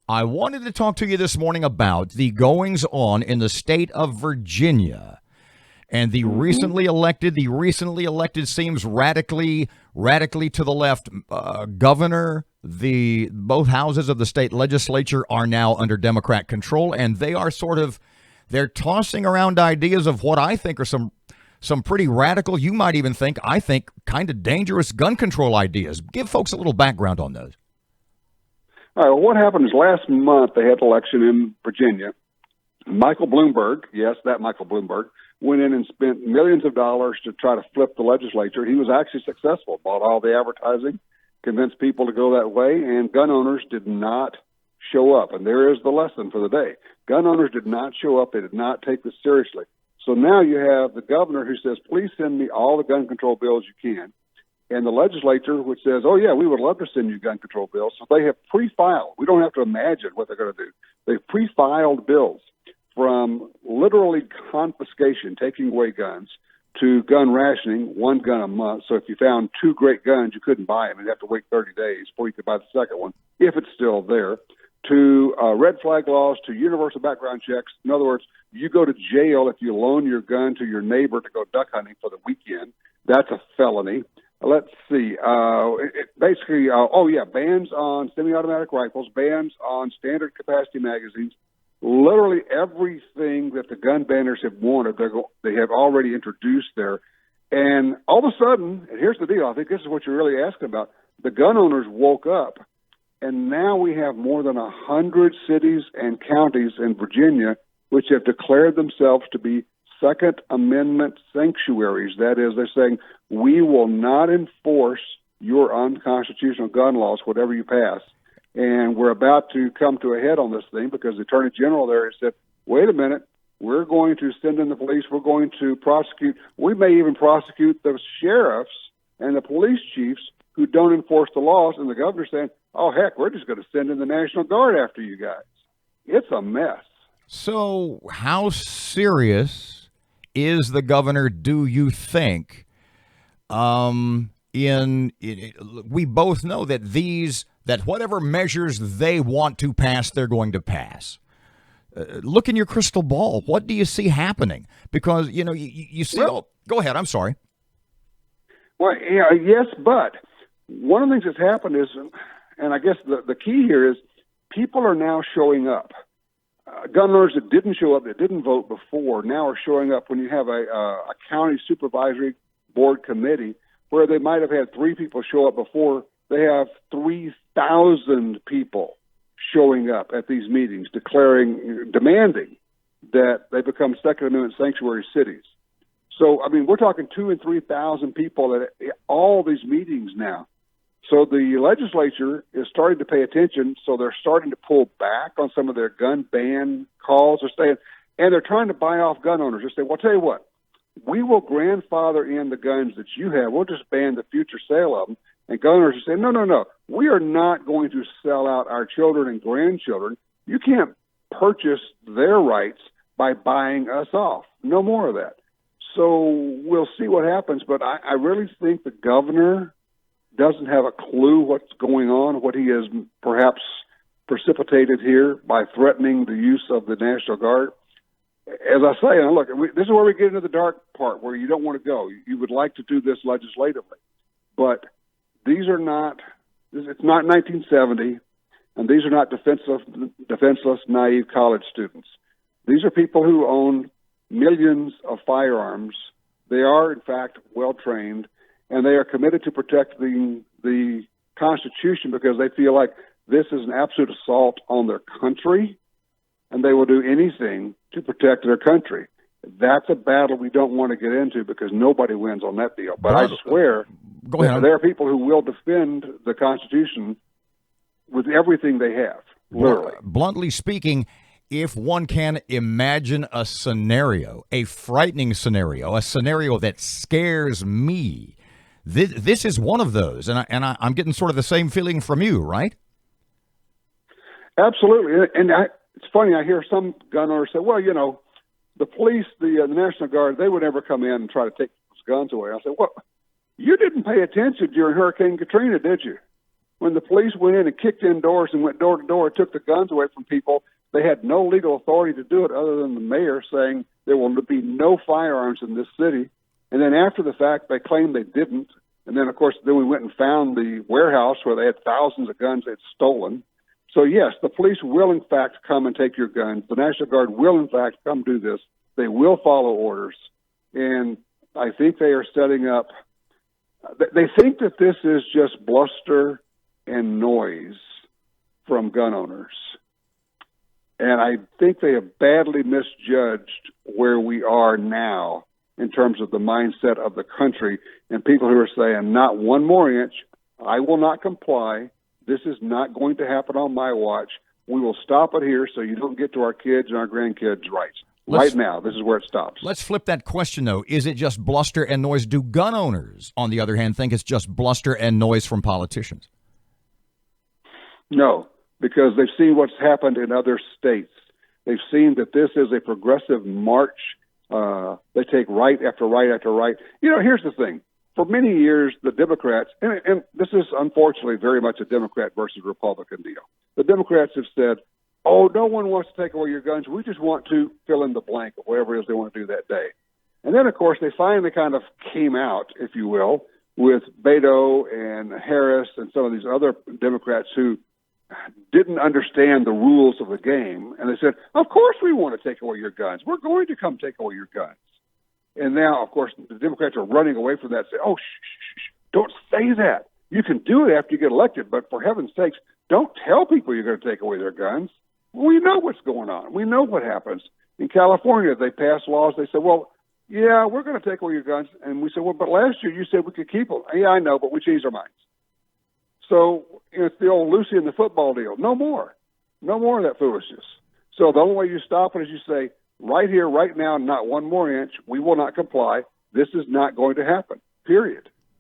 I wanted to talk to you this morning about the goings on in the state of Virginia and the recently elected seems radically to the left governor. The both houses of the state legislature are now under Democrat control, and they're tossing around ideas of what I think are some pretty radical, you might even think, I think, kind of dangerous gun control ideas. Give folks a little background on those. All right, well, what happened is last month they had an election in Virginia. Michael Bloomberg, yes, that Michael Bloomberg, went in and spent millions of dollars to try to flip the legislature. He was actually successful, bought all the advertising, convinced people to go that way, and gun owners did not show up. And there is the lesson for the day. Gun owners did not show up. They did not take this seriously. So now you have the governor who says, please send me all the gun control bills you can. And the legislature, which says, oh, yeah, we would love to send you gun control bills. So they have pre-filed. We don't have to imagine what they're going to do. They've pre-filed bills from literally confiscation, taking away guns, to gun rationing, 1 gun a month. So if you found 2 great guns, you couldn't buy them. You'd have to wait 30 days before you could buy the second one, if it's still there, to red flag laws, to universal background checks. In other words, you go to jail if you loan your gun to your neighbor to go duck hunting for the weekend. That's a felony. Let's see. Bans on semi-automatic rifles, bans on standard capacity magazines. Literally everything that the gun banners have wanted, they have already introduced there. And all of a sudden, and here's the deal, I think this is what you're really asking about, the gun owners woke up, and now we have more than 100 cities and counties in Virginia which have declared themselves to be Second Amendment sanctuaries. That is, they're saying, we will not enforce your unconstitutional gun laws, whatever you pass. And we're about to come to a head on this thing because the Attorney General there has said, wait a minute, we're going to send in the police, we're going to prosecute, we may even prosecute the sheriffs and the police chiefs who don't enforce the laws. And the governor's saying, oh, heck, we're just going to send in the National Guard after you guys. It's a mess. So how serious is the governor, do you think? We both know that whatever measures they want to pass, they're going to pass. Look in your crystal ball. What do you see happening? Because, you see, go ahead. I'm sorry. Well, yeah, yes, but one of the things that's happened is, and I guess the key here is, people are now showing up. Gun owners that didn't show up, that didn't vote before, now are showing up when you have a county supervisory board committee where they might have had 3 people show up before. They have 3,000 people showing up at these meetings, demanding that they become Second Amendment sanctuary cities. So, I mean, we're talking 2,000 and 3,000 people at all these meetings now. So the legislature is starting to pay attention, so they're starting to pull back on some of their gun ban calls, and they're trying to buy off gun owners. They say, well, I'll tell you what, we will grandfather in the guns that you have. We'll just ban the future sale of them. And gun owners are saying, no, we are not going to sell out our children and grandchildren. You can't purchase their rights by buying us off. No more of that. So we'll see what happens, but I really think the governor doesn't have a clue what's going on, what he has perhaps precipitated here by threatening the use of the National Guard. As I say, and look, this is where we get into the dark part where you don't want to go. You would like to do this legislatively, but it's not 1970, and these are not defenseless, naive college students. These are people who own millions of firearms. They are, in fact, well-trained, and they are committed to protecting the Constitution because they feel like this is an absolute assault on their country, and they will do anything to protect their country. That's a battle we don't want to get into because nobody wins on that deal. But I swear there are people who will defend the Constitution with everything they have, literally. Bluntly speaking, if one can imagine a scenario, a frightening scenario, a scenario that scares me, this is one of those. And I'm getting sort of the same feeling from you, right? Absolutely. And it's funny, I hear some gun owners say, well, the police, the National Guard, they would never come in and try to take those guns away. I said, well, you didn't pay attention during Hurricane Katrina, did you? When the police went in and kicked in doors and went door to door and took the guns away from people, they had no legal authority to do it other than the mayor saying there will be no firearms in this city. And then after the fact, they claimed they didn't. And then, of course, then we went and found the warehouse where they had thousands of guns they'd stolen. So, yes, the police will, in fact, come and take your guns. The National Guard will, in fact, come do this. They will follow orders. And I think they are setting up – they think that this is just bluster and noise from gun owners. And I think they have badly misjudged where we are now in terms of the mindset of the country and people who are saying, not one more inch, I will not comply. This is not going to happen on my watch. We will stop it here so you don't get to our kids and our grandkids' rights. Right now, this is where it stops. Let's flip that question, though. Is it just bluster and noise? Do gun owners, on the other hand, think it's just bluster and noise from politicians? No, because they've seen what's happened in other states. They've seen that this is a progressive march. They take right after right after right. You know, here's the thing. For many years, the Democrats, and this is unfortunately very much a Democrat versus Republican deal. The Democrats have said, oh, no one wants to take away your guns. We just want to fill in the blank of whatever it is they want to do that day. And then, of course, they finally kind of came out, if you will, with Beto and Harris and some of these other Democrats who didn't understand the rules of the game. And they said, of course we want to take away your guns. We're going to come take away your guns. And now, of course, the Democrats are running away from that and say, oh, shh, don't say that. You can do it after you get elected, but for heaven's sakes, don't tell people you're going to take away their guns. We know what's going on. We know what happens. In California, they passed laws. They said, well, yeah, we're going to take away your guns. And we said, well, but last year you said we could keep them. Yeah, I know, but we changed our minds. So it's the old Lucy and the football deal. No more. No more of that foolishness. So the only way you stop it is you say, right here, right now, not one more inch. We will not comply. This is not going to happen, period.